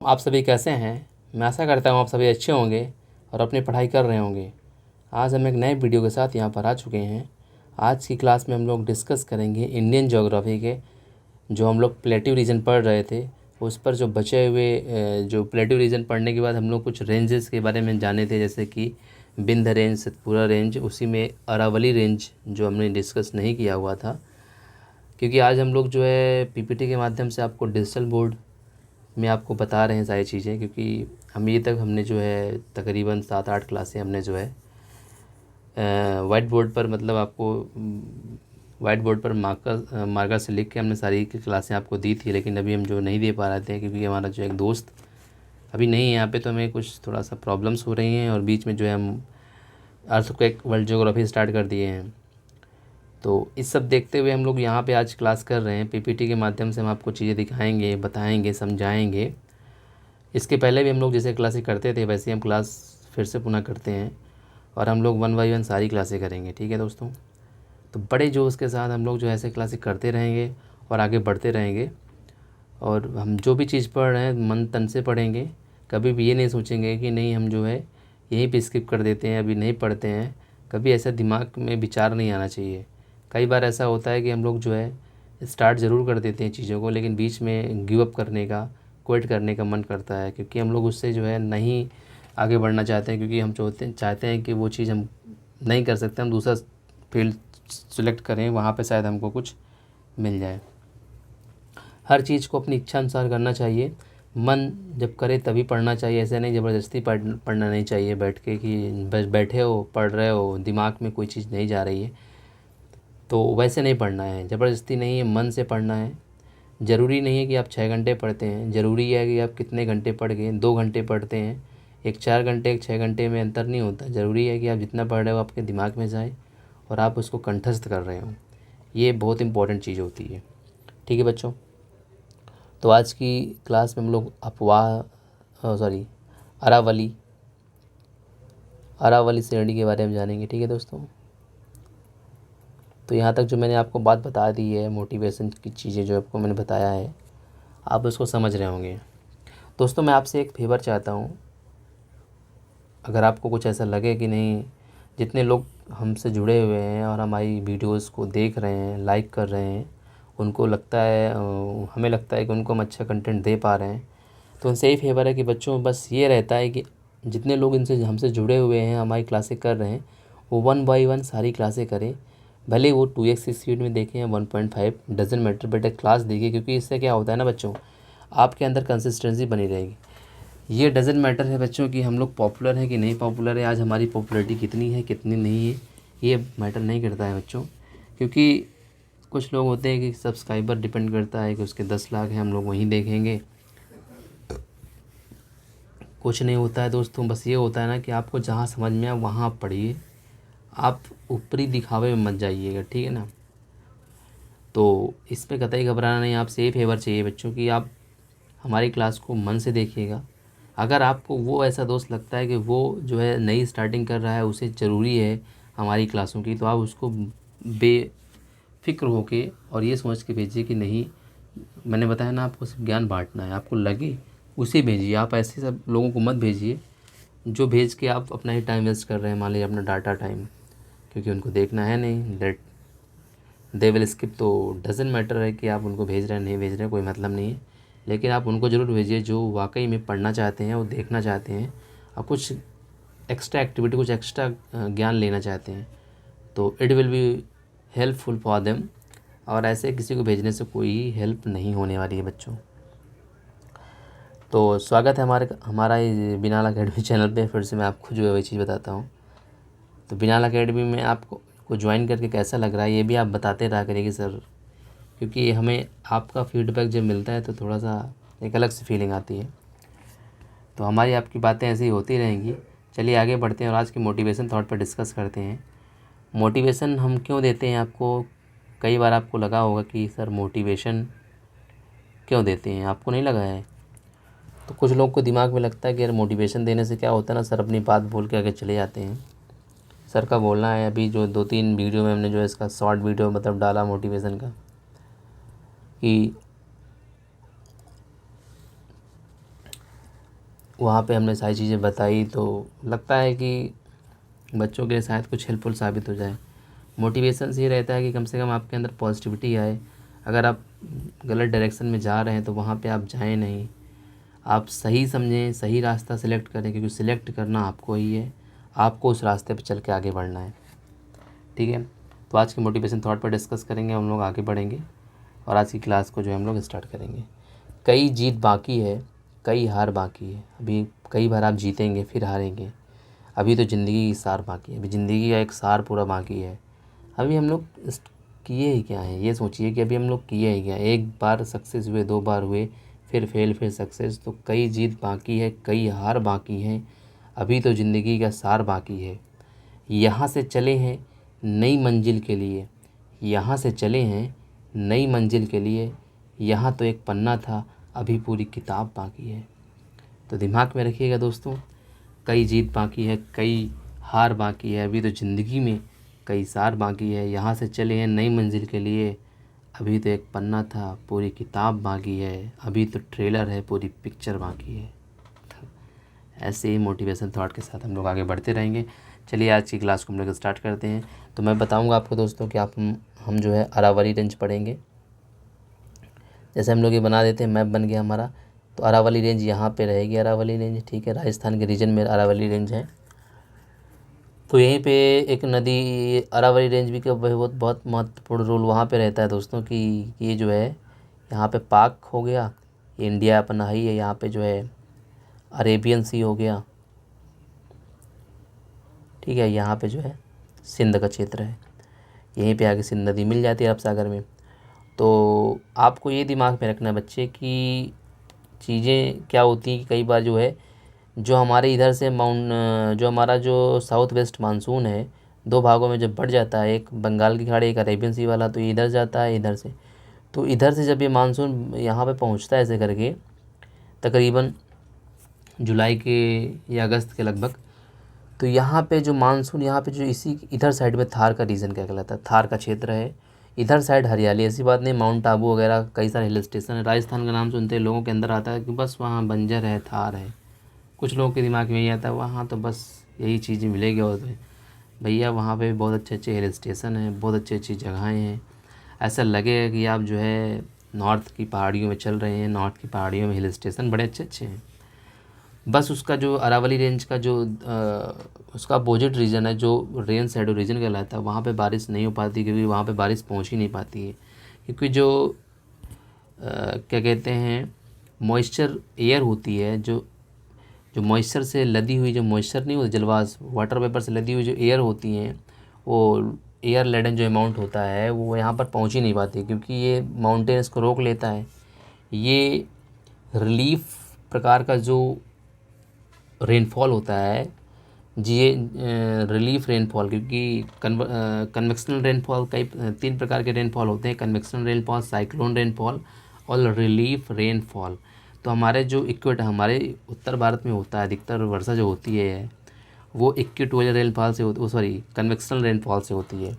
आप सभी कैसे हैं। मैं आशा करता हूँ आप सभी अच्छे होंगे और अपनी पढ़ाई कर रहे होंगे। आज हम एक नए वीडियो के साथ यहाँ पर आ चुके हैं। आज की क्लास में हम लोग डिस्कस करेंगे इंडियन ज्योग्राफी के जो हम लोग प्लेटिव रीजन पढ़ रहे थे, उस पर जो बचे हुए जो प्लेटिव रीजन पढ़ने के बाद हम लोग कुछ रेंजेस के बारे में जाने थे, जैसे कि विंध्य रेंज, सतपुरा रेंज, उसी में अरावली रेंज जो हमने डिस्कस नहीं किया हुआ था। क्योंकि आज हम लोग जो है पीपीटी के माध्यम से आपको डिजिटल बोर्ड में आपको बता रहे हैं सारी चीज़ें, क्योंकि अभी तक हमने जो है तकरीबन 7-8 क्लासें हमने जो है वाइट बोर्ड पर, मतलब आपको वाइट बोर्ड पर मार्कर से लिख के हमने सारी की क्लासें आपको दी थी। लेकिन अभी हम जो नहीं दे पा रहे थे क्योंकि हमारा जो एक दोस्त अभी नहीं है यहाँ पे, तो हमें कुछ थोड़ा सा प्रॉब्लम्स हो रही हैं और बीच में जो है हम अर्थक्वेक वर्ल्ड ज्योग्राफी स्टार्ट कर दिए हैं। तो इस सब देखते हुए हम लोग यहाँ पे आज क्लास कर रहे हैं। पीपीटी के माध्यम से हम आपको चीज़ें दिखाएंगे, बताएंगे, समझाएंगे। इसके पहले भी हम लोग जैसे क्लासें करते थे वैसे हम क्लास फिर से पुनः करते हैं और हम लोग 1 बाय 1 सारी क्लासें करेंगे। ठीक है दोस्तों, तो बड़े जोश के साथ हम लोग जो ऐसे क्लासें करते रहेंगे और आगे बढ़ते रहेंगे। और हम जो भी चीज़ पढ़ रहे हैं मन तन से पढ़ेंगे। कभी भी ये नहीं सोचेंगे कि नहीं हम जो है यहीं पे स्किप कर देते हैं, अभी नहीं पढ़ते हैं। कभी ऐसा दिमाग में विचार नहीं आना चाहिए। कई बार ऐसा होता है कि हम लोग जो है स्टार्ट ज़रूर कर देते हैं चीज़ों को, लेकिन बीच में गिव अप करने का, क्विट करने का मन करता है, क्योंकि हम लोग उससे जो है नहीं आगे बढ़ना चाहते हैं। क्योंकि हम चाहते हैं कि वो चीज़ हम नहीं कर सकते, हम दूसरा फील्ड सेलेक्ट करें, वहाँ पे शायद हमको कुछ मिल जाए। हर चीज़ को अपनी इच्छा अनुसार करना चाहिए। मन जब करे तभी पढ़ना चाहिए, ऐसे नहीं ज़बरदस्ती पढ़ना नहीं चाहिए बैठ के कि बस बैठे हो पढ़ रहे हो, दिमाग में कोई चीज़ नहीं जा रही है तो वैसे नहीं पढ़ना है। ज़बरदस्ती नहीं है, मन से पढ़ना है। ज़रूरी नहीं है कि आप 6 घंटे पढ़ते हैं, ज़रूरी है कि आप कितने घंटे पढ़ गए। 2 घंटे पढ़ते हैं, एक 4 घंटे एक 6 घंटे में अंतर नहीं होता। ज़रूरी है कि आप जितना पढ़ रहे हो आपके दिमाग में जाए और आप उसको कंठस्थ कर रहे हो। ये बहुत इंपॉर्टेंट चीज़ होती है। ठीक है बच्चों, तो आज की क्लास में हम लोग अरावली अरावली श्रेणी के बारे में जानेंगे। ठीक है दोस्तों, तो यहाँ तक जो मैंने आपको बात बता दी है, मोटिवेशन की चीज़ें जो आपको मैंने बताया है, आप उसको समझ रहे होंगे। दोस्तों मैं आपसे एक फेवर चाहता हूँ, अगर आपको कुछ ऐसा लगे कि नहीं, जितने लोग हमसे जुड़े हुए हैं और हमारी वीडियोस को देख रहे हैं, लाइक कर रहे हैं, उनको लगता है हमें लगता है कि उनको हम अच्छा कंटेंट दे पा रहे हैं, तो उनसे यही फेवर है कि बच्चों बस ये रहता है कि जितने लोग इनसे हमसे जुड़े हुए हैं, हमारी क्लासें कर रहे हैं, वो 1 बाय 1 सारी क्लासें करें। भले वो 2x की स्पीड में देखें या 1.5, डजेंट मैटर, बेटर क्लास देखिए। क्योंकि इससे क्या होता है ना बच्चों, आपके अंदर कंसिस्टेंसी बनी रहेगी। ये डजेंट मैटर है बच्चों कि हम लोग पॉपुलर हैं कि नहीं पॉपुलर है, आज हमारी पॉपुलैरिटी कितनी है कितनी नहीं है, ये मैटर नहीं करता है बच्चों। क्योंकि कुछ लोग होते हैं कि सब्सक्राइबर डिपेंड करता है कि उसके 10 लाख हैं, हम लोग वहीं देखेंगे। कुछ नहीं होता है दोस्तों, बस ये होता है ना कि आपको जहाँ समझ में आए वहाँ आप पढ़िए, आप ऊपरी दिखावे में मत जाइएगा। ठीक है ना, तो इस पे कतई घबराना नहीं। आपसे ये फेवर चाहिए बच्चों कि आप हमारी क्लास को मन से देखिएगा। अगर आपको वो ऐसा दोस्त लगता है कि वो जो है नई स्टार्टिंग कर रहा है, उसे ज़रूरी है हमारी क्लासों की, तो आप उसको बेफिक्र होके और ये सोच के भेजिए कि नहीं, मैंने बताया ना आपको सिर्फ ज्ञान बांटना है, आपको लगे उसे भेजिए। आप ऐसे सब लोगों को मत भेजिए जो भेज के आप अपना ही टाइम वेस्ट कर रहे हैं, मान लीजिए अपना डाटा टाइम, क्योंकि उनको देखना है नहीं, डेट दे विल स्किप। तो डजेंट मैटर है कि आप उनको भेज रहे हैं नहीं भेज रहे हैं, कोई मतलब नहीं है। लेकिन आप उनको ज़रूर भेजिए जो वाकई में पढ़ना चाहते हैं, वो देखना चाहते हैं और कुछ एक्स्ट्रा एक्टिविटी, कुछ एक्स्ट्रा ज्ञान लेना चाहते हैं, तो it will be helpful for them. और ऐसे किसी को भेजने से कोई हेल्प नहीं होने वाली है बच्चों। तो स्वागत है हमारा ये बिनाल अकेडमी चैनल पे। फिर से मैं आपको जो है वही चीज़ बताता हूँ। तो बिनाल अकेडमी में आपको ज्वाइन करके कैसा लग रहा है, ये भी आप बताते रहा करिए सर, क्योंकि हमें आपका फीडबैक जब मिलता है तो थोड़ा सा एक अलग सी फीलिंग आती है। तो हमारी आपकी बातें ऐसी ही होती रहेंगी। चलिए आगे बढ़ते हैं और आज की मोटिवेशन थॉट पर डिस्कस करते हैं। मोटिवेशन हम क्यों देते हैं आपको, कई बार आपको लगा होगा कि सर मोटिवेशन क्यों देते हैं, आपको नहीं लगा है? तो कुछ लोग को दिमाग में लगता है कि यार मोटिवेशन देने से क्या होता है ना सर, अपनी बात बोल के आगे चले जाते हैं। सर का बोलना है, अभी जो 2-3 वीडियो में हमने जो है इसका शॉर्ट वीडियो मतलब डाला मोटिवेशन का, कि वहाँ पे हमने सारी चीज़ें बताई, तो लगता है कि बच्चों के लिए शायद कुछ हेल्पफुल साबित हो जाए। मोटिवेशन से ये रहता है कि कम से कम आपके अंदर पॉजिटिविटी आए। अगर आप गलत डायरेक्शन में जा रहे हैं तो वहाँ पे आप जाएं नहीं, आप सही समझें, सही रास्ता सेलेक्ट करें, क्योंकि सिलेक्ट करना आपको ही है, आपको उस रास्ते पर चल के आगे बढ़ना है। ठीक है, तो आज के मोटिवेशन थॉट पर डिस्कस करेंगे, हम लोग आगे बढ़ेंगे और आज की क्लास को जो है हम लोग स्टार्ट करेंगे। कई जीत बाकी है, कई हार बाकी है। अभी कई बार आप जीतेंगे फिर हारेंगे। अभी तो ज़िंदगी की सार बाकी है, अभी ज़िंदगी का एक सार पूरा बाकी है। अभी हम लोग किए ही क्या है, ये सोचिए कि अभी हम लोग किए ही क्या। एक बार सक्सेस हुए, 2 बार हुए, फिर फेल, फिर सक्सेस। तो कई जीत बाकी है, कई हार बाकी हैं। अभी तो ज़िंदगी का सार बाकी है। यहाँ से चले हैं नई मंजिल के लिए, यहाँ से चले हैं नई मंजिल के लिए। यहाँ तो एक पन्ना था, अभी पूरी किताब बाकी है। तो दिमाग में रखिएगा दोस्तों, कई जीत बाकी है, कई हार बाकी है। अभी तो ज़िंदगी में कई सार बाकी है। यहाँ से चले हैं नई मंजिल के लिए, अभी तो एक पन्ना था, पूरी किताब बाकी है। अभी तो ट्रेलर है, पूरी पिक्चर बाकी है। ऐसे ही मोटिवेशन थॉट के साथ हम लोग आगे बढ़ते रहेंगे। चलिए आज की क्लास को हम लोग स्टार्ट करते हैं। तो मैं बताऊंगा आपको दोस्तों कि हम जो है अरावली रेंज पढ़ेंगे। जैसे हम लोग ये बना देते हैं, मैप बन गया हमारा। तो अरावली रेंज यहाँ पे रहेगी, अरावली रेंज, ठीक है। राजस्थान के रीजन में अरावली रेंज है। तो यहीं पे एक नदी, अरावली रेंज भी का बहुत बहुत महत्वपूर्ण रोल वहाँ पे रहता है दोस्तों कि ये जो है यहाँ पे पाक हो गया, ये इंडिया अपना ही है। यहाँ पे जो है अरेबियन सी हो गया, ठीक है। यहाँ पे जो है सिंध का क्षेत्र है, यहीं पे आगे सिंध नदी मिल जाती है अरब सागर में। तो आपको ये दिमाग में रखना है बच्चे कि चीज़ें क्या होती हैं कि कई बार जो है जो हमारे इधर से जो हमारा जो साउथ वेस्ट मानसून है, 2 भागों में जब बढ़ जाता है, एक बंगाल की खाड़ी, एक अरेबियन सी वाला, तो ये इधर जाता है इधर से। तो इधर से जब ये मानसून यहाँ पे पहुँचता है ऐसे करके तकरीबन जुलाई के या अगस्त के लगभग, तो यहाँ पे जो मानसून, यहाँ पे जो इसी इधर साइड में थार का रीजन क्या कहलाता है, थार का क्षेत्र है। इधर साइड हरियाली, ऐसी बात नहीं, माउंट आबू वगैरह कई सारे हिल स्टेशन है। राजस्थान का नाम सुनते ही लोगों के अंदर आता है कि बस वहाँ बंजर है, थार है। कुछ लोगों के दिमाग में यही आता है वहाँ तो बस यही चीज़ें मिलेगी। और भैया वहाँ पे बहुत अच्छे अच्छे हिल स्टेशन हैं, बहुत अच्छी अच्छी जगहें हैं। ऐसा लगेगा कि आप जो है नॉर्थ की पहाड़ियों में चल रहे हैं। नॉर्थ की पहाड़ियों में हिल स्टेशन बड़े अच्छे अच्छे हैं। बस उसका जो अरावली रेंज का जो उसका अपोजिट रीजन है, जो रेन शैडो रीजन कहलाता है, वहाँ पे बारिश नहीं हो पाती, क्योंकि वहाँ पे बारिश पहुँच ही नहीं पाती है। क्योंकि जो क्या कहते हैं मॉइस्चर एयर होती है, जो जो मॉइस्चर से लदी हुई, जो मॉइस्चर नहीं होती, जलवाष्प वाटर वेपर से लदी हुई जो एयर होती हैं, वो एयर लेडन जो अमाउंट होता है वो यहाँ पर पहुँच ही नहीं पाती, क्योंकि ये माउंटेन्स को रोक लेता है। ये रिलीफ प्रकार का जो रेनफॉल होता है जी, ये रिलीफ रेनफॉल, क्योंकि कन्वेक्शनल रेनफॉल कई 3 प्रकार के रेनफॉल होते हैं, कन्वेक्शनल रेनफॉल, साइक्लोन रेनफॉल और रिलीफ रेनफॉल। तो हमारे जो हमारे उत्तर भारत में होता है, अधिकतर वर्षा जो होती है वो इक्वेटोरियल रेनफॉल से होती, सॉरी कन्वेक्शनल रेनफॉल से होती है।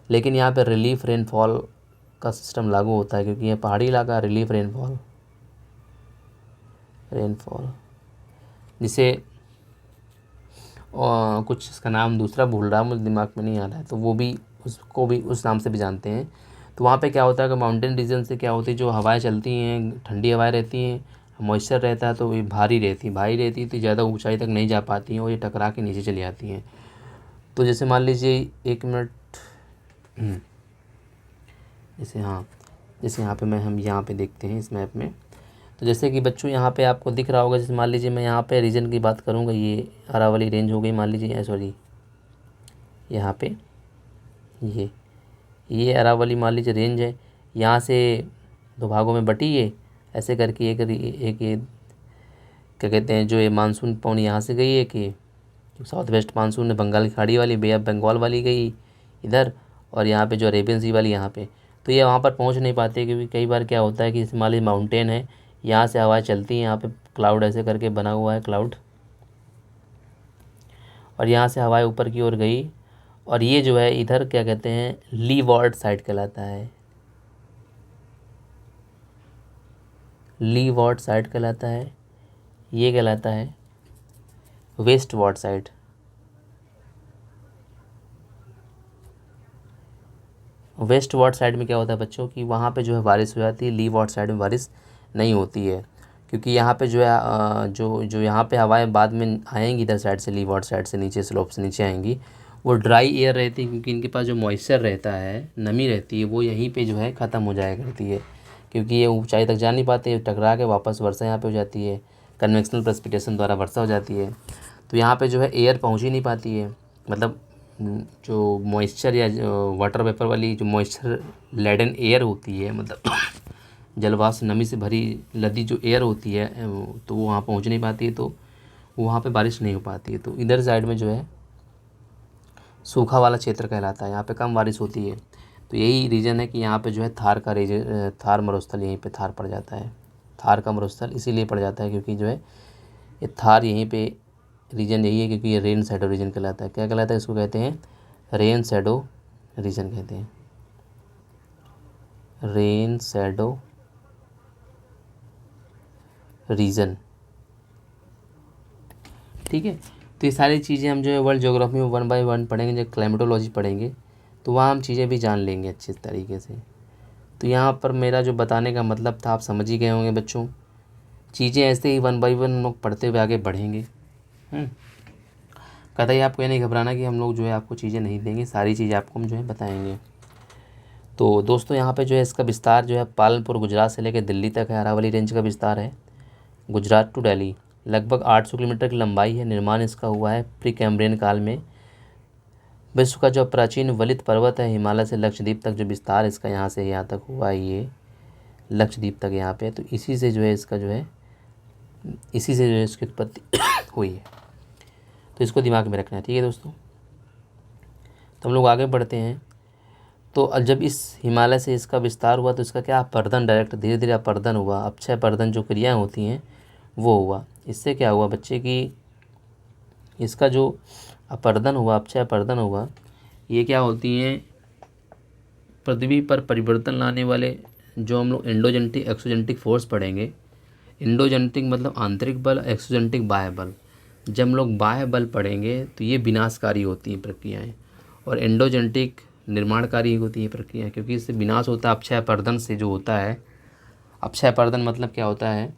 लेकिन यहाँ पे रिलीफ रेनफॉल का सिस्टम लागू होता है, क्योंकि ये पहाड़ी इलाका। रिलीफ रेनफॉल रेनफॉल जिसे और कुछ इसका नाम दूसरा भूल रहा, मुझे दिमाग में नहीं आ रहा है, तो वो भी उसको भी उस नाम से भी जानते हैं। तो वहाँ पे क्या होता है कि माउंटेन रीजन से क्या होती है, जो हवाएं चलती हैं, ठंडी हवाएं रहती हैं, मॉइस्चर रहता है, तो ये भारी रहती है, तो ज़्यादा ऊंचाई तक नहीं जा पाती हैं और ये टकरा के नीचे चली आती हैं। तो जैसे मान लीजिए 1 मिनट, जैसे हाँ, जैसे यहाँ पे हम यहाँ पे देखते हैं इस मैप में। तो जैसे कि बच्चों यहाँ पे आपको दिख रहा होगा, जैसे मान लीजिए मैं यहाँ पे रीजन की बात करूँगा, ये अरावली रेंज हो गई मान लीजिए, सॉरी यहाँ पे ये अरावली मान लीजिए रेंज है। यहाँ से 2 भागों में बटी है ऐसे करके, एक ये क्या कहते हैं, जो ये मानसून पौनी यहाँ से गई है कि साउथ वेस्ट मानसून है, बंगाल की खाड़ी वाली, बे ऑफ बंगाल वाली गई इधर, और यहाँ पे जो अरेबियन सी वाली यहाँ पे। तो ये वहाँ पर पहुँच नहीं पाते, क्योंकि कई बार क्या होता है कि मान लीजिए माउंटेन है, यहाँ से हवाएं चलती हैं, यहाँ पे क्लाउड ऐसे करके बना हुआ है क्लाउड, और यहाँ से हवाएं ऊपर की ओर गई, और ये जो है इधर क्या कहते हैं लीवार्ड साइड कहलाता है, लीवार्ड साइड कहलाता है। ये कहलाता है westward side. Westward side में क्या होता है बच्चों कि वहाँ पे जो है बारिश हो जाती है, ली वार्ड साइड में बारिश नहीं होती है, क्योंकि यहाँ पे जो है जो जो यहाँ पे हवाएं बाद में आएंगी इधर साइड से, ली वार्ड साइड से नीचे स्लोप से नीचे आएंगी, वो ड्राई एयर रहती है, क्योंकि इनके पास जो मॉइस्चर रहता है, नमी रहती है, वो यहीं पे जो है ख़त्म हो जाया करती है, क्योंकि ये ऊंचाई तक जा नहीं पाते, टकरा के वापस वर्षा यहाँ पे हो जाती है, कन्वेक्शनल प्रेसिपिटेशन द्वारा वर्षा हो जाती है। तो यहाँ पे जो है एयर पहुँच ही नहीं पाती है, मतलब जो मॉइस्चर या वाटर वेपर वाली जो मॉइस्चर लेडन एयर होती है, मतलब जलवाष्प नमी से भरी लदी जो एयर होती है, तो वो वहाँ पहुँच नहीं पाती है, तो वहाँ पे बारिश नहीं हो पाती है। तो इधर साइड में जो है सूखा वाला क्षेत्र कहलाता है, यहाँ पे कम बारिश होती है। तो यही रीज़न है कि यहाँ पे जो है थार मरुस्थल यहीं पे थार पड़ जाता है। थार का मरुस्थल इसीलिए पड़ जाता है क्योंकि जो है ये थार यहीं पे रीजन यही है, क्योंकि ये रेन शैडो रीजन कहलाता है। क्या कहलाता है? इसको कहते हैं रेन शैडो रीजन कहते हैं, रेन शैडो रीजन। ठीक है, तो ये सारी चीज़ें हम जो है वर्ल्ड ज्योग्राफी में 1 बाय 1 पढ़ेंगे, जब क्लाइमेटोलॉजी पढ़ेंगे तो वहाँ हम चीज़ें भी जान लेंगे अच्छे तरीके से। तो यहाँ पर मेरा जो बताने का मतलब था आप समझ ही गए होंगे बच्चों। चीज़ें ऐसे ही 1 बाय 1 हम लोग पढ़ते हुए आगे बढ़ेंगे। कतई आपको ये नहीं घबराना कि हम लोग जो है आपको चीज़ें नहीं देंगे, सारी चीज़ें आपको हम जो है बताएंगे। तो दोस्तों यहाँ पे जो है इसका विस्तार जो है पालनपुर गुजरात से लेकर दिल्ली तक है, अरावली रेंज का विस्तार है, गुजरात टू दिल्ली। लगभग 800 किलोमीटर की लंबाई है। निर्माण इसका हुआ है प्री कैम्ब्रियन काल में। विश्व का जो प्राचीन वलित पर्वत है, हिमालय से लक्षद्वीप तक जो विस्तार इसका यहाँ से यहाँ तक हुआ है, ये लक्षद्वीप तक यहाँ पे, तो इसी से जो है इसका जो है इसी से जो है इसकी उत्पत्ति हुई है। तो इसको दिमाग में रखना है, ठीक है दोस्तों। तो हम लोग आगे बढ़ते हैं। तो जब इस हिमालय से इसका विस्तार हुआ तो इसका क्या अपर्दन, डायरेक्ट धीरे धीरे अपर्दन हुआ, अपक्षय अपर्दन जो क्रियाएँ होती हैं वो हुआ। इससे क्या हुआ बच्चे की इसका जो अपर्दन हुआ, अपक्षय अपर्दन हुआ, ये क्या होती हैं? पृथ्वी पर परिवर्तन लाने वाले जो हम लोग एंडोजेनेटिक एक्सोजेनेटिक फोर्स पढ़ेंगे। एंडोजेनेटिक मतलब आंतरिक बल, एक्सोजेनेटिक बाह्य बल। जब हम लोग बाह्य बल पढ़ेंगे तो ये विनाशकारी होती हैं प्रक्रियाएं, और एंडोजेनेटिक निर्माणकारी होती है प्रक्रिया, क्योंकि इससे विनाश होता है अपक्षय अपर्दन से जो होता है। अपक्षय अपर्दन मतलब क्या होता है?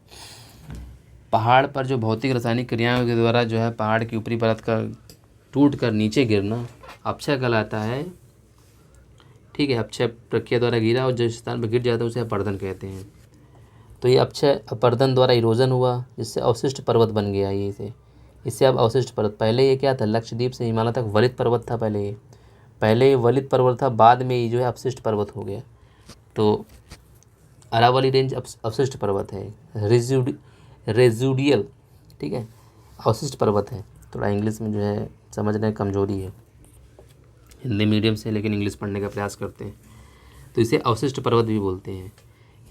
पहाड़ पर जो भौतिक रासायनिक क्रियाओं के द्वारा जो है पहाड़ की ऊपरी परत का टूट कर नीचे गिरना अपक्षय कहलाता है। ठीक है, अपक्षय प्रक्रिया द्वारा गिरा और जिस स्थान पर गिर जाता है उसे अपर्दन कहते हैं। तो ये अपक्षय अपर्दन द्वारा इरोजन हुआ, जिससे अवशिष्ट पर्वत बन गया ये से। इससे अब अवशिष्ट पर्वत, पहले ये क्या था? लक्षद्वीप से हिमालय तक वलित पर्वत था। पहले ये वलित पर्वत था, बाद में ये जो है अपशिष्ट पर्वत हो गया। तो अरावली रेंज अवशिष्ट पर्वत है, रेजुडियल, ठीक है, अवशिष्ट पर्वत है। थोड़ा इंग्लिश में जो है समझने में कमजोरी है, हिंदी मीडियम से लेकिन इंग्लिश पढ़ने का प्रयास करते हैं, तो इसे अवशिष्ट पर्वत भी बोलते हैं।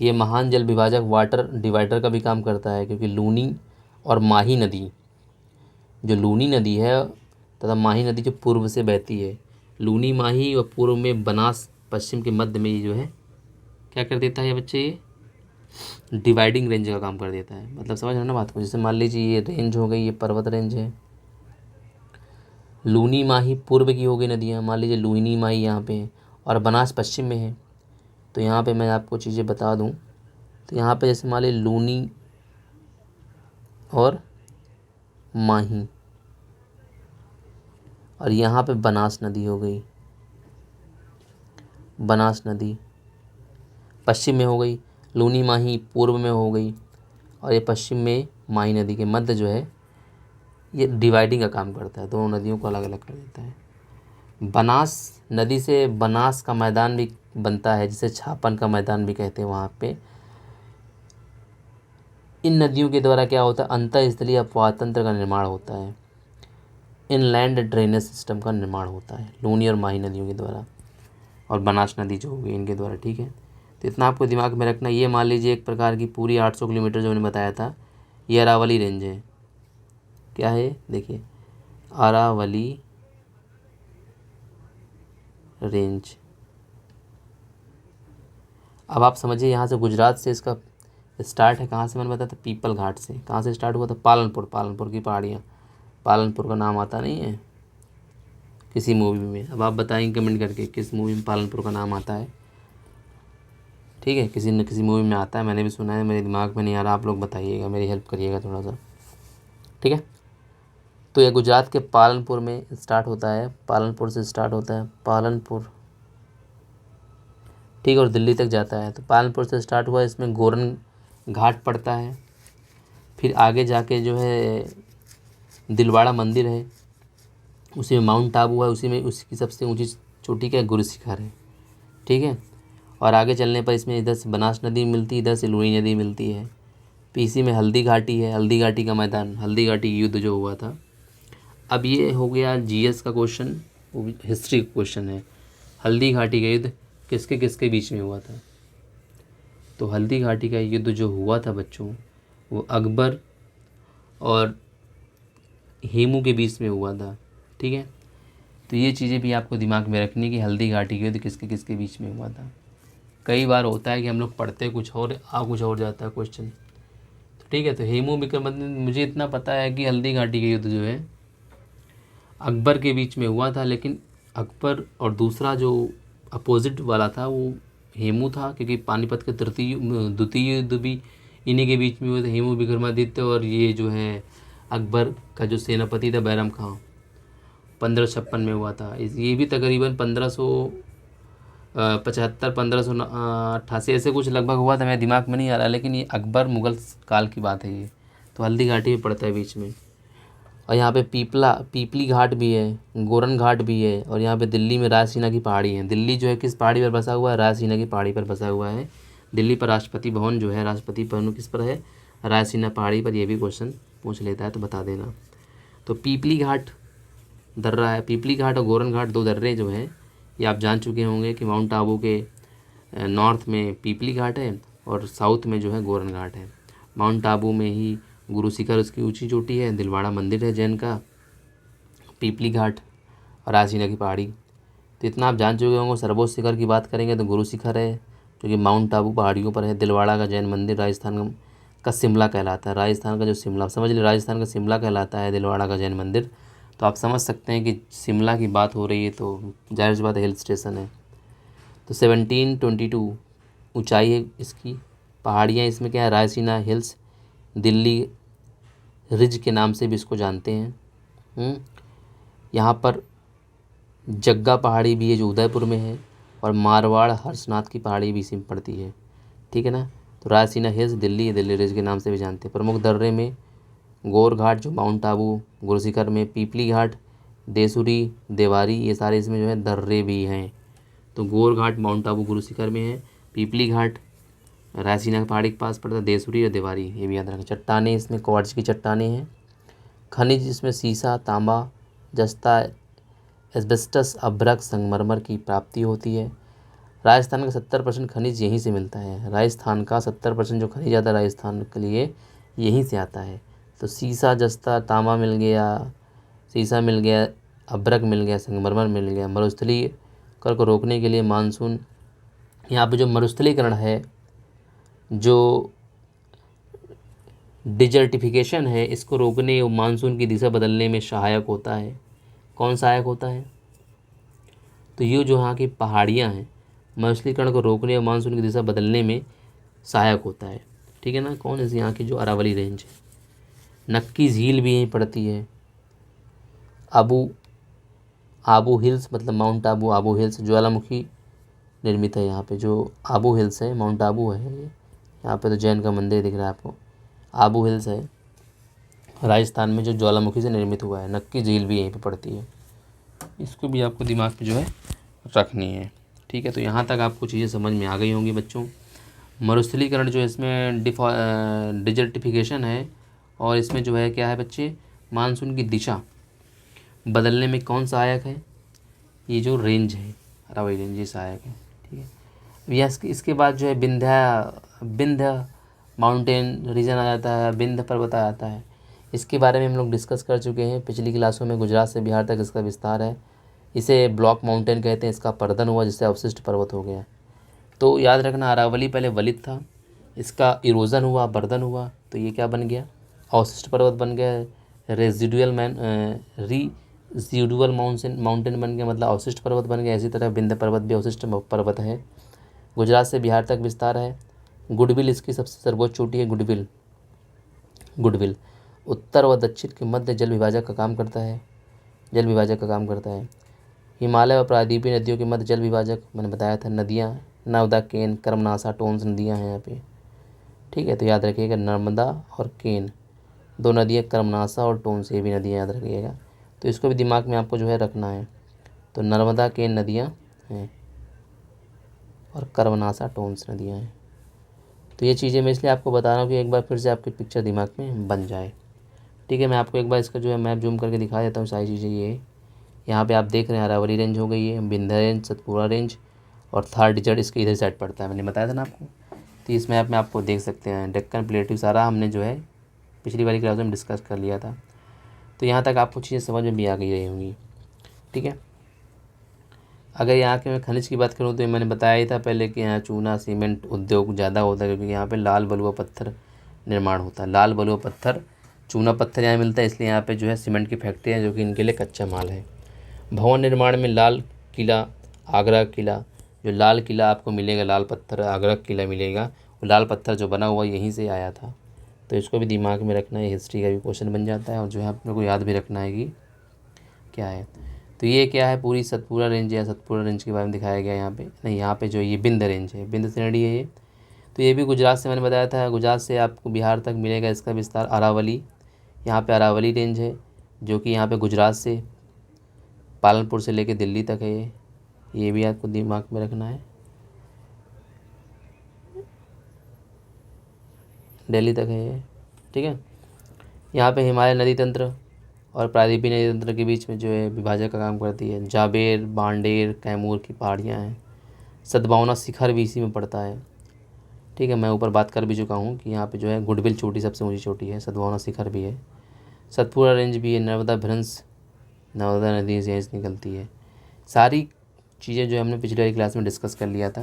ये महान जल विभाजक वाटर डिवाइडर का भी काम करता है, क्योंकि लूनी और माही नदी, जो लूनी नदी है तथा माही नदी जो पूर्व से बहती है, लूनी माही और पूर्व में बनास, पश्चिम के मध्य में ये जो है क्या कर देता है ये बच्चे? ये डिवाइडिंग रेंज का काम कर देता है। मतलब समझ रहे हो ना बात को? जैसे मान लीजिए ये रेंज हो गई, ये पर्वत रेंज है, लूनी माही पूर्व की हो गई नदियाँ, मान लीजिए लूनी माही यहाँ पे है और बनास पश्चिम में है। तो यहाँ पे मैं आपको चीज़ें बता दूँ, तो यहाँ पे जैसे मान लीजिए लूनी और माही, और यहाँ पे बनास नदी हो गई, बनास नदी पश्चिम में हो गई, लूनी माही पूर्व में हो गई, और ये पश्चिम में माही नदी के मध्य जो है ये डिवाइडिंग का काम करता है, दोनों नदियों को अलग अलग कर देता है। बनास नदी से बनास का मैदान भी बनता है, जिसे छापन का मैदान भी कहते हैं वहाँ पे। इन नदियों के द्वारा क्या होता है? अंतःस्थलीय अपवाह तंत्र का निर्माण होता है, इनलैंड ड्रेनेज सिस्टम का निर्माण होता है लूनी और माही नदियों के द्वारा, और बनास नदी जो होगी इनके द्वारा। ठीक है, तो इतना आपको दिमाग में रखना। ये मान लीजिए एक प्रकार की पूरी 800 किलोमीटर जो मैंने बताया था, ये अरावली रेंज है। क्या है? देखिए, अरावली रेंज। अब आप समझिए यहाँ से गुजरात से इसका स्टार्ट है कहाँ से, मैंने बताया था पीपल घाट से। कहाँ से स्टार्ट हुआ था? पालनपुर, पालनपुर की पहाड़ियाँ। पालनपुर का नाम आता नहीं है किसी मूवी में? अब आप बताएंगे कमेंट करके किस मूवी में पालनपुर का नाम आता है। ठीक है, किसी न किसी मूवी में आता है, मैंने भी सुना है, मेरे दिमाग में नहीं आ रहा। आप लोग बताइएगा, मेरी हेल्प करिएगा थोड़ा सा। ठीक है, तो ये गुजरात के पालनपुर में स्टार्ट होता है, पालनपुर से स्टार्ट होता है, पालनपुर। ठीक है, और दिल्ली तक जाता है। तो पालनपुर से स्टार्ट हुआ, इसमें गोरन घाट पड़ता है। फिर आगे जाके जो है दिलवाड़ा मंदिर है, उसी में माउंट आबू है, उसी में उसकी सबसे ऊंची चोटी क्या है? गुरु शिखर है। ठीक है, और आगे चलने पर इसमें इधर से बनास नदी मिलती है, इधर से लुनी नदी मिलती है। पीसी में हल्दी घाटी है, हल्दी घाटी का मैदान, हल्दी घाटी युद्ध जो हुआ था। अब ये हो गया जीएस का क्वेश्चन, हिस्ट्री का क्वेश्चन है। हल्दी घाटी का युद्ध किसके किसके बीच में हुआ था? तो हल्दी घाटी का युद्ध जो हुआ था बच्चों, वो अकबर और हेमू के बीच में हुआ था। ठीक है, तो ये चीज़ें भी आपको दिमाग में रखनी कि हल्दी घाटी का युद्ध किसके किसके बीच में हुआ था। कई बार होता है कि हम लोग पढ़ते कुछ और आ कुछ और जाता है क्वेश्चन। तो ठीक है, तो हेमू विक्रमादित्य, मुझे इतना पता है कि हल्दी घाटी का युद्ध जो है अकबर के बीच में हुआ था, लेकिन अकबर और दूसरा जो अपोजिट वाला था वो हेमू था, क्योंकि पानीपत के द्वितीय युद्ध भी इन्हीं के बीच में हुए थे, हेमू विक्रमादित्य और ये जो है अकबर का जो सेनापति था बैरम खां, 1556 में हुआ था। ये भी तकरीबन 1575 1588 ऐसे कुछ लगभग हुआ था, मेरे दिमाग में नहीं आ रहा, लेकिन ये अकबर मुगल काल की बात है ये। तो हल्दी घाटी में पड़ता है बीच में। और यहाँ पे पीपली घाट भी है, गोरन घाट भी है, और यहाँ पे दिल्ली में रायसीना की पहाड़ी है। दिल्ली जो है किस पहाड़ी पर बसा हुआ है? रायसीना की पहाड़ी पर बसा हुआ है। दिल्ली पर राष्ट्रपति भवन जो है, राष्ट्रपति भवन किस पर है? रायसीना पहाड़ी पर। ये भी क्वेश्चन पूछ लेता है तो बता देना। तो पीपली घाट दर्रा है, पीपली घाट और गोरन घाट दो दर्रे जो हैं, ये आप जान चुके होंगे कि माउंट आबू के नॉर्थ में पीपली घाट है और साउथ में जो है गोरन घाट है। माउंट आबू में ही गुरु शिखर उसकी ऊंची चोटी है, दिलवाड़ा मंदिर है जैन का, पीपली घाट और रायसीना की पहाड़ी। तो इतना आप जान चुके होंगे। सर्वोच्च शिखर की बात करेंगे तो गुरु शिखर है जो कि माउंट आबू पहाड़ियों पर है। दिलवाड़ा का जैन मंदिर राजस्थान का शिमला कहलाता है, राजस्थान का जो शिमला, समझ लीजिए राजस्थान का शिमला कहलाता है दिलवाड़ा का जैन मंदिर। तो आप समझ सकते हैं कि शिमला की बात हो रही है तो जाहिर सी बात है हिल स्टेशन है। तो 1722 ऊंचाई है इसकी, पहाड़ियाँ इसमें क्या है? रायसीना हिल्स, दिल्ली रिज के नाम से भी इसको जानते हैं। यहाँ पर जग्गा पहाड़ी भी है जो उदयपुर में है, और मारवाड़ हर्षनाथ की पहाड़ी भी इसी में पड़ती है। ठीक है ना, तो रायसीना हिल्स, दिल्ली रिज के नाम से भी जानते हैं। प्रमुख दर्रे में गौर घाट जो माउंट आबू, गुरु शिखर में पीपली घाट, देसुरी, देवारी, ये सारे इसमें जो है दर्रे भी हैं। तो गौर घाट माउंट आबू गुरु शिखर में है, पीपली घाट रायसीना पहाड़ी के पास पड़ता है, देसुरी और देवारी, ये भी याद रखें। चट्टानें इसमें क्वार्ट्ज की चट्टानें हैं। खनिज इसमें सीसा, तांबा, जस्ता, एस्बेस्टस, अभ्रक, संगमरमर की प्राप्ति होती है। राजस्थान का 70% खनिज यहीं से मिलता है। राजस्थान का 70% जो खनिज आता है राजस्थान के लिए यहीं से आता है। तो सीसा, जस्ता, तांबा मिल गया, सीसा मिल गया, अभ्रक मिल गया, संगमरमर मिल गया। मरुस्थलीकरण को रोकने के लिए मानसून, यहाँ पे जो मरुस्थलीकरण है, जो डिजर्टिफिकेशन है, इसको रोकने और मानसून की दिशा बदलने में सहायक होता है। कौन सहायक होता है? तो ये जो यहाँ की पहाड़ियाँ हैं, मरुस्थलीकरण को रोकने और मानसून की दिशा बदलने में सहायक होता है। ठीक है ना, कौन है? यहाँ की जो अरावली रेंज है, नक्की झील भी यहीं पड़ती है। आबू हिल्स मतलब माउंट आबू, आबू हिल्स ज्वालामुखी निर्मित है यहाँ पे। जो आबू हिल्स है, माउंट आबू है ये, यहाँ पे तो जैन का मंदिर दिख रहा है आपको। आबू हिल्स है राजस्थान में जो ज्वालामुखी से निर्मित हुआ है। नक्की झील भी यहीं पे पड़ती है, इसको भी आपको दिमाग में जो है रखनी है। ठीक है, तो यहाँ तक आपको चीज़ें समझ में आ गई होंगी बच्चों। मरुस्थलीकरण जो है इसमें डिजर्टिफिकेशन है, और इसमें जो है क्या है बच्चे, मानसून की दिशा बदलने में कौन सहायक है? ये जो रेंज है अरावली रेंज, ये सहायक है। ठीक है, यह इसके बाद जो है विंध्य माउंटेन रीजन आ जाता है, विंध्य पर्वत आ जाता है। इसके बारे में हम लोग डिस्कस कर चुके हैं पिछली क्लासों में। गुजरात से बिहार तक इसका विस्तार है। इसे ब्लॉक माउंटेन कहते हैं। इसका पर्दन हुआ जिससे अवशिष्ट पर्वत हो गया। तो याद रखना, अरावली पहले वलित था, इसका इरोज़न हुआ, बर्धन हुआ, तो ये क्या बन गया, अवशिष्ट पर्वत बन गया। रेजिडुअल माउंटेन बन गया, मतलब अवशिष्ट पर्वत बन गया। इसी तरह विंध्य पर्वत भी अवशिष्ट पर्वत है। गुजरात से बिहार तक विस्तार है। गुडविल इसकी सबसे सर्वोच्च चोटी है। गुडविल उत्तर व दक्षिण के मध्य जल विभाजक का काम करता है। हिमालय और प्रायद्वीपीय नदियों के मध्य जल विभाजक मैंने बताया था। नदियाँ नर्मदा, केन, कर्मनाशा, टोन्स नदियाँ हैं यहाँ पे। ठीक है, तो याद रखिएगा नर्मदा और केन, दो नदियाँ, कर्मनाशा और टोन्स, ये भी नदियाँ याद रखिएगा। तो इसको भी दिमाग में आपको जो है रखना है। तो नर्मदा, केन नदियाँ हैं और कर्मनाशा, टोन्स नदियाँ हैं। तो ये चीज़ें मैं इसलिए आपको बता रहा हूँ कि एक बार फिर से आपकी पिक्चर दिमाग में बन जाए। ठीक है, मैं आपको एक बार इसका जो है मैप जूम करके दिखा देता हूँ सारी चीज़ें। ये यहाँ पे आप देख रहे हैं अरावली रेंज हो गई है, विंध्य रेंज, सतपुड़ा रेंज और थार डिजर्ट इसके इधर साइड पड़ता है, मैंने बताया था ना आपको। तो इस मैप में आपको देख सकते हैं डेक्कन प्लेट्यू सारा हमने जो है पिछली वाली क्लास में डिस्कस कर लिया था। तो यहाँ तक आपको चीज़ें समझ में भी आ गई रही होंगी। ठीक है, अगर यहाँ के मैं खनिज की बात करूँ तो मैंने बताया ही था पहले कि यहाँ चूना सीमेंट उद्योग ज़्यादा होता है, क्योंकि यहाँ पे लाल बलुआ पत्थर निर्माण होता है। लाल बलुआ पत्थर, चूना पत्थर यहाँ मिलता है, इसलिए यहाँ पे जो है सीमेंट की फैक्ट्री है जो कि इनके लिए कच्चा माल है। भवन निर्माण में लाल किला, आगरा किला, जो लाल किला आपको मिलेगा, लाल पत्थर आगरा किला मिलेगा, वो लाल पत्थर जो बना हुआ यहीं से आया था। तो इसको भी दिमाग में रखना है, हिस्ट्री का भी क्वेश्चन बन जाता है और जो है अपने को याद भी रखना है कि क्या है। तो ये क्या है, पूरी सतपुड़ा रेंज या सतपुड़ा रेंज के बारे में दिखाया गया है यहाँ पे। नहीं, यहाँ पे जो ये विंध्य रेंज है, विंध्य श्रेणी है ये। तो ये भी गुजरात से मैंने बताया था, गुजरात से आपको बिहार तक मिलेगा इसका विस्तार। अरावली, यहाँ पे अरावली रेंज है जो कि यहाँ पे गुजरात से पालनपुर से लेके दिल्ली तक है। ये भी आपको दिमाग में रखना है, दिल्ली तक है ये। ठीक है, यहाँ पे हिमालय नदी तंत्र और प्रायद्वीपीय नदी तंत्र के बीच में जो है विभाजक का काम करती है। जाबेर, बांडेर, कैमूर की पहाड़ियाँ हैं। सद्भावना शिखर भी इसी में पड़ता है। ठीक है, मैं ऊपर बात कर भी चुका हूँ कि यहाँ पे जो है गुडविल चोटी सबसे ऊंची चोटी है, सद्भावना शिखर भी है, सतपुड़ा रेंज भी है, नर्मदा भ्रंश, नर्मदा नदी से निकलती है। सारी चीज़ें जो हमने पिछले वाली क्लास में डिस्कस कर लिया था।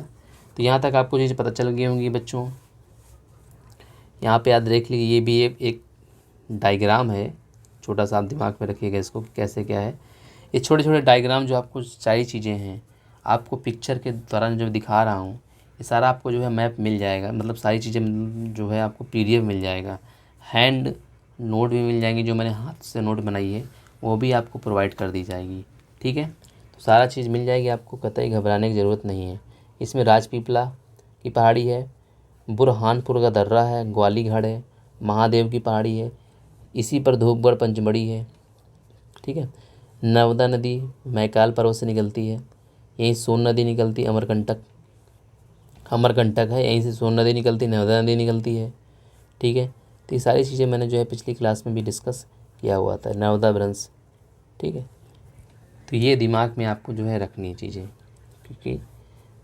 तो यहाँ तक आपको चीज़ें पता चल गई होंगी बच्चों। यहाँ पे याद देख लीजिए, ये भी एक डायग्राम है, छोटा सा आप दिमाग में रखिएगा इसको कि कैसे क्या है। ये छोटे छोटे डायग्राम जो आपको सारी चीज़ें हैं आपको पिक्चर के दौरान जो दिखा रहा हूँ, ये सारा आपको जो है मैप मिल जाएगा, मतलब सारी चीज़ें जो है आपको PDF मिल जाएगा। हैंड नोट भी मिल जाएंगी, जो मैंने हाथ से नोट बनाई है वो भी आपको प्रोवाइड कर दी जाएगी। ठीक है, तो सारा चीज़ मिल जाएगी आपको, कतई घबराने की ज़रूरत नहीं है। इसमें राजपीपला की पहाड़ी है, बुरहानपुर का दर्रा है, ग्वालीघड़ है, महादेव की पहाड़ी है, इसी पर धूपगढ़ पंचमढ़ी है। ठीक है, नर्मदा नदी मैकाल पर्वत से निकलती है, यहीं सोन नदी निकलती, अमरकंटक है, यहीं से सोन नदी निकलती, नर्मदा नदी निकलती है। ठीक है, तो ये सारी चीज़ें मैंने जो है पिछली क्लास में भी डिस्कस किया हुआ था, नर्मदा भ्रंश। ठीक है, तो ये दिमाग में आपको जो है रखनी है चीज़ें, क्योंकि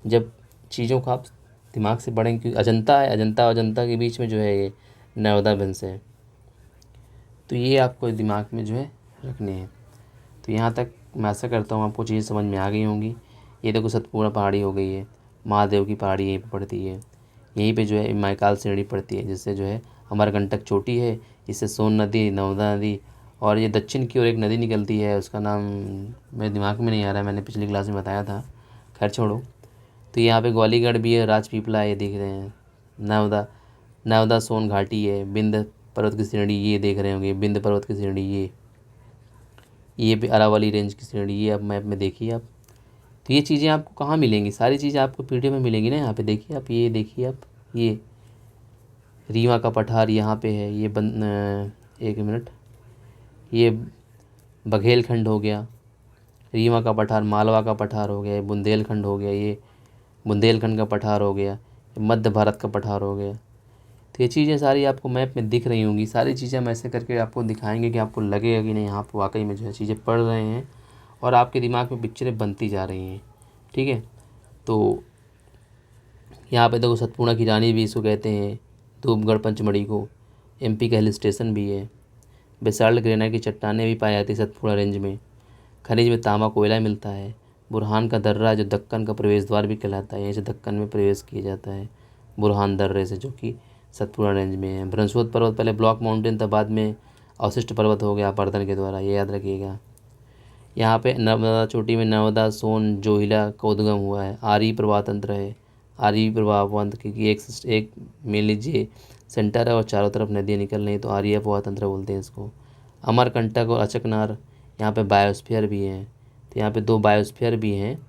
जब चीज़ों को आप दिमाग से पढ़ेंगे, क्योंकि अजंता है, अजंता और अजंता के बीच में जो है ये नर्मदा भ्रंश है, तो ये आपको दिमाग में जो है रखनी है। तो यहाँ तक मैं आशा करता हूँ आपको चीज़ें समझ में आ गई होंगी। ये देखो सतपुड़ा पहाड़ी हो गई है, महादेव की पहाड़ी यहीं पर पड़ती है, यहीं पे जो है मैकाल श्रेणी पड़ती है, जिससे जो है अमरकंटक चोटी है, इससे सोन नदी, नर्मदा नदी, और ये दक्षिण की ओर एक नदी निकलती है, उसका नाम मेरे दिमाग में नहीं आ रहा है, मैंने पिछली क्लास में बताया था, खैर छोड़ो। तो यहाँ पे ग्वालीघड़ भी है, राजपीपला है, ये देख रहे हैं, नर्मदा सोन घाटी है, विंध्य पर्वत की श्रेणी ये देख रहे होंगे, विंध्य पर्वत की श्रेणी ये भी अरावली रेंज की श्रेणी, ये अब मैप में देखिए आप। तो ये चीज़ें आपको कहाँ मिलेंगी, सारी चीज़ें आपको PDF में मिलेंगी ना। यहाँ पे देखिए आप, ये देखिए आप, ये रीवा का पठार यहाँ पे है, ये एक मिनट, ये बघेलखंड हो गया, रीवा का पठार, मालवा का पठार हो गया, ये बुंदेलखंड हो गया, ये बुंदेलखंड का पठार हो गया, ये मध्य भारत का पठार हो गया। तो ये चीज़ें सारी आपको मैप में दिख रही होंगी। सारी चीज़ें हम ऐसे करके आपको दिखाएंगे कि आपको लगेगा कि नहीं यहाँ पर वाकई में जो है चीज़ें पढ़ रहे हैं और आपके दिमाग में पिक्चरें बनती जा रही हैं। ठीक है, तो यहाँ पे देखो सतपुड़ा की रानी भी इसको कहते हैं, धूपगढ़ पंचमढ़ी को, MP का हिल स्टेशन भी है, बेसाल्ट ग्रेनाइट की चट्टानें भी पाई जाती है सतपुड़ा रेंज में, खनिज में तांबा कोयला मिलता है, बुरहान का दर्रा जो दक्कन का प्रवेश द्वार भी कहलाता है, यहीं से दक्कन में प्रवेश किया जाता है, बुरहान दर्रे से, जो कि सतपुड़ा रेंज में है। बृहस्पति पर्वत पहले ब्लॉक माउंटेन था, बाद में अवशिष्ट पर्वत हो गया अपरदन के द्वारा, ये याद रखिएगा। यहाँ पे नर्मदा चोटी में नर्मदा, सोन, जोहिला का उद्गम हुआ है। आर्य प्रवाह तंत्र है, आर्य प्रवाह तंत्र, क्योंकि एक मान लीजिए सेंटर है और चारों तरफ नदियाँ निकल रही, तो आर्य प्रवाह तंत्र बोलते हैं इसको। अमरकंटक और अचकनार, यहाँ पे बायोस्फीयर भी हैं, तो यहाँ पे 2 बायोस्फीयर भी हैं।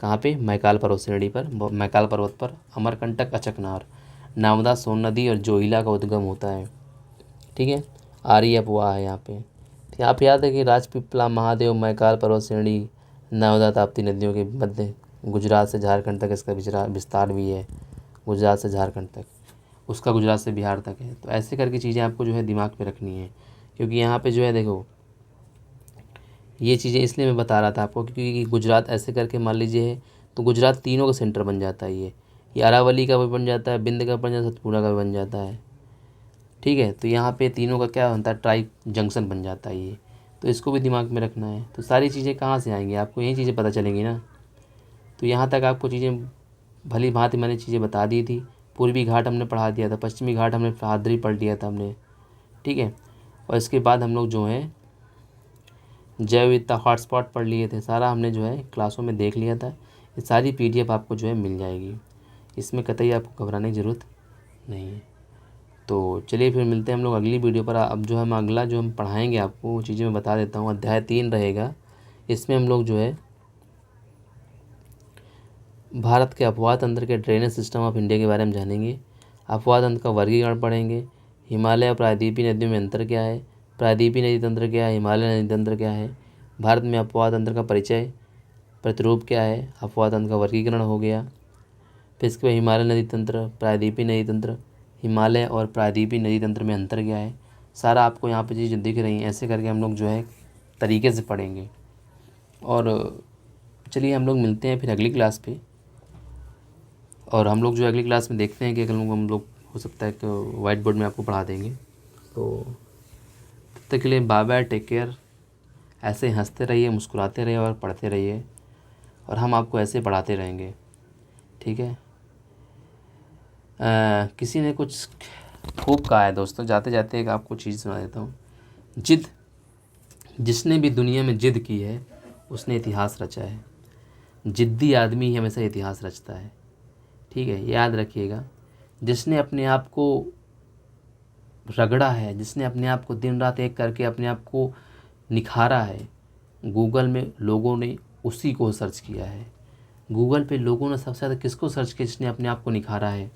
कहाँ पे? मैकाल पर्वत श्रेणी पर, मैकाल पर्वत पर अमरकंटक, अचकनार, नर्मदा, सोन नदी और जोहिला का उद्गम होता है। ठीक है, आर्य अपवाह है यहाँ पे। तो यहाँ पे याद है कि राजपीपला, महादेव, मैकाल पर्वत श्रेणी, नर्मदा, ताप्ती नदियों के मध्य गुजरात से झारखंड तक इसका विस्तार भी है। गुजरात से झारखंड तक, उसका गुजरात से बिहार तक है। तो ऐसे करके चीज़ें आपको जो है दिमाग में रखनी है, क्योंकि यहाँ पे जो है देखो, ये चीज़ें इसलिए मैं बता रहा था आपको, क्योंकि गुजरात ऐसे करके मान लीजिए है, तो गुजरात तीनों का सेंटर बन जाता है। ये अरावली का भी बन जाता है, बिंद का बन जाता है, सतपुड़ा का भी बन जाता है। ठीक है, तो यहाँ पे तीनों का क्या बनता है? ट्राई जंक्शन बन जाता है ये। तो इसको भी दिमाग में रखना है। तो सारी चीज़ें कहाँ से आएंगी? आपको यही चीज़ें पता चलेंगी ना। तो यहाँ तक आपको चीज़ें भली भांति मैंने चीज़ें बता दी थी। पूर्वी घाट हमने पढ़ा दिया था, पश्चिमी घाट हमने हादरी पढ़ लिया था हमने। ठीक है, और इसके बाद हम लोग जो है जैव विविधता हॉटस्पॉट पढ़ लिए थे, सारा हमने जो है क्लासों में देख लिया था। ये सारी PDF आपको जो है मिल जाएगी, इसमें कतई आपको घबराने की ज़रूरत नहीं है। तो चलिए फिर मिलते हैं हम लोग अगली वीडियो पर। अब जो हम अगला जो हम पढ़ाएंगे आपको वो चीज़ें मैं बता देता हूँ। अध्याय 3 रहेगा, इसमें हम लोग जो है भारत के अपवाह तंत्र के ड्रेनेज सिस्टम ऑफ इंडिया के बारे में जानेंगे। अपवाह तंत्र का वर्गीकरण पढ़ेंगे। हिमालय और प्रायद्वीपीय नदियों में अंतर क्या है, प्रायद्वीपीय नदी तंत्र क्या है, हिमालय नदी तंत्र क्या है, भारत में अपवाह तंत्र का परिचय, प्रतिरूप क्या है, अपवाह तंत्र का वर्गीकरण हो गया। फिर इसके बाद हिमालय नदी तंत्र, प्रायद्वीपीय नदी तंत्र, हिमालय और प्रायद्वीपीय नदी तंत्र में अंतर क्या है, सारा आपको यहाँ पे चीज़ें दिख रही हैं। ऐसे करके हम लोग जो है तरीके से पढ़ेंगे। और चलिए हम लोग मिलते हैं फिर अगली क्लास पे, और हम लोग जो अगली क्लास में देखते हैं कि हम लोग हो सकता है कि वाइट बोर्ड में आपको पढ़ा देंगे। तो तब तक के लिए बाय बाय, टेक केयर। ऐसे हंसते रहिए, मुस्कुराते रहिए और पढ़ते रहिए, और हम आपको ऐसे पढ़ाते रहेंगे। ठीक है। किसी ने कुछ खूब कहा है दोस्तों, जाते जाते एक आपको चीज़ सुना देता हूँ। जिद, जिसने भी दुनिया में जिद की है उसने इतिहास रचा है। जिद्दी आदमी ही हमेशा इतिहास रचता है। ठीक है, याद रखिएगा। जिसने अपने आप को रगड़ा है, जिसने अपने आप को दिन रात एक करके अपने आप को निखारा है, गूगल में लोगों ने उसी को सर्च किया है। गूगल पे लोगों ने सबसे ज़्यादा किसको सर्च किया? जिसने अपने आप को निखारा है।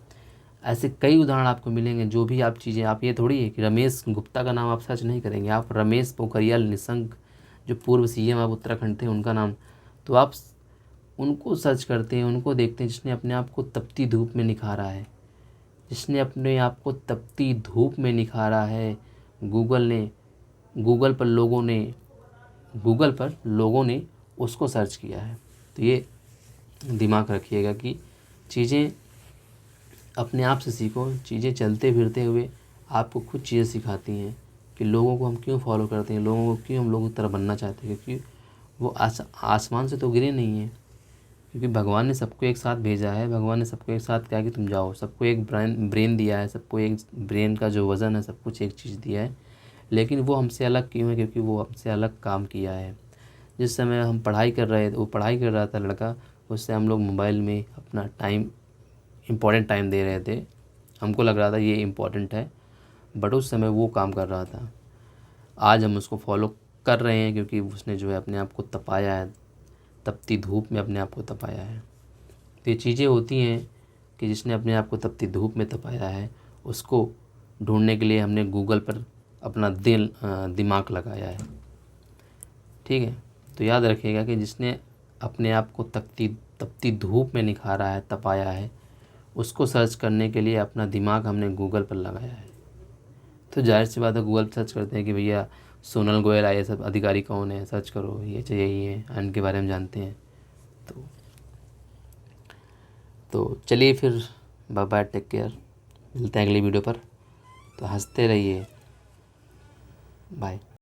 ऐसे कई उदाहरण आपको मिलेंगे। जो भी आप चीज़ें, आप ये थोड़ी है कि रमेश गुप्ता का नाम आप सर्च नहीं करेंगे, आप रमेश पोखरियाल निशंक जो पूर्व CM आप उत्तराखंड थे उनका नाम, तो आप उनको सर्च करते हैं, उनको देखते हैं जिसने अपने आप को तपती धूप में निखारा है, जिसने अपने आप को तपती धूप में निखारा है। गूगल पर लोगों ने उसको सर्च किया है। तो ये दिमाग रखिएगा कि चीज़ें अपने आप से सीखो। चीज़ें चलते फिरते हुए आपको खुद चीज़ें सिखाती हैं कि लोगों को हम क्यों फॉलो करते हैं, लोगों को क्यों हम लोगों की तरह बनना चाहते हैं, क्योंकि वो आसमान से तो गिरे नहीं हैं। क्योंकि भगवान ने सबको एक साथ भेजा है, भगवान ने सबको एक साथ कहा कि तुम जाओ, सबको एक ब्रेन दिया है, सबको एक ब्रेन का जो वज़न है, सब कुछ एक चीज़ दिया है। लेकिन वो हमसे अलग क्यों है? क्योंकि वो हमसे अलग काम किया है। जिस समय हम पढ़ाई कर रहे थे, वो पढ़ाई कर रहा था लड़का, उससे हम लोग मोबाइल में अपना टाइम, इम्पोर्टेंट टाइम दे रहे थे। हमको लग रहा था ये इम्पोर्टेंट है, बट उस समय वो काम कर रहा था। आज हम उसको फॉलो कर रहे हैं क्योंकि उसने जो है अपने आप को तपाया है, तपती धूप में अपने आप को तपाया है। तो ये चीज़ें होती हैं कि जिसने अपने आप को तपती धूप में तपाया है, उसको ढूंढने के लिए हमने गूगल पर अपना दिमाग लगाया है। ठीक है, तो याद रखिएगा कि जिसने अपने आप को तपती धूप में निखारा है, तपाया है, उसको सर्च करने के लिए अपना दिमाग हमने गूगल पर लगाया है। तो जाहिर सी बात है, गूगल पर सर्च करते हैं कि भैया सोनल गोयल IAS अधिकारी कौन है, सर्च करो, ये चाहिए, ये है, इनके बारे में जानते हैं। तो चलिए फिर, बाय बाय, टेक केयर। मिलते हैं अगली वीडियो पर। तो हंसते रहिए। बाय।